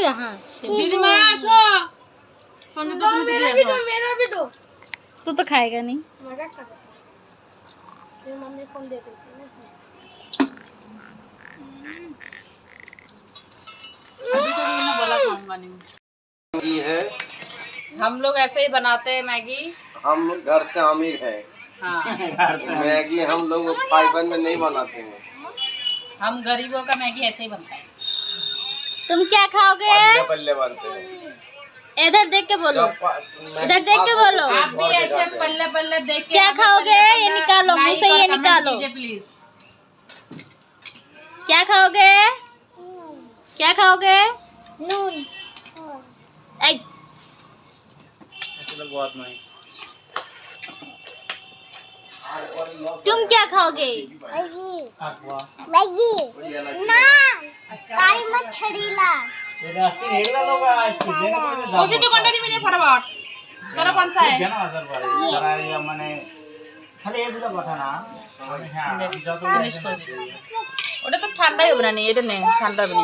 यहाँ दीदी मैं आशो फोन तो तुम दीदी मेरा भी दो। तू तो खाएगा नहीं। मजा कर ये मम्मी फोन दे देती है ना अभी तो मैंने बोला खाऊंगा नहीं। मैगी है, हम लोग ऐसे ही बनाते हैं मैगी। हम लोग घर से अमीर हैं। हाँ मैगी हम लोग फाइबर में नहीं बनाते हैं, हम गरीबों का मैगी ऐसे ही बनता है। तुम क्या खाओगे? पल्ले पल्ले बनते हैं। इधर देख के बोलो, इधर देख के बोलो। आप भी ऐसे पल्ले पल्ले देख के क्या खाओगे? ये निकालो मुंह से, ये निकालो। प्लीज क्या खाओगे? क्या खाओगे? नून आई तुम क्या खाओगे? मैगी ना काली मछली ला उसी दुकान दी मैंने फटाफट तेरा कौन सा है ওটা তো ঠান্ডাই হবে না, এটা নেই ঠান্ডা হবে না।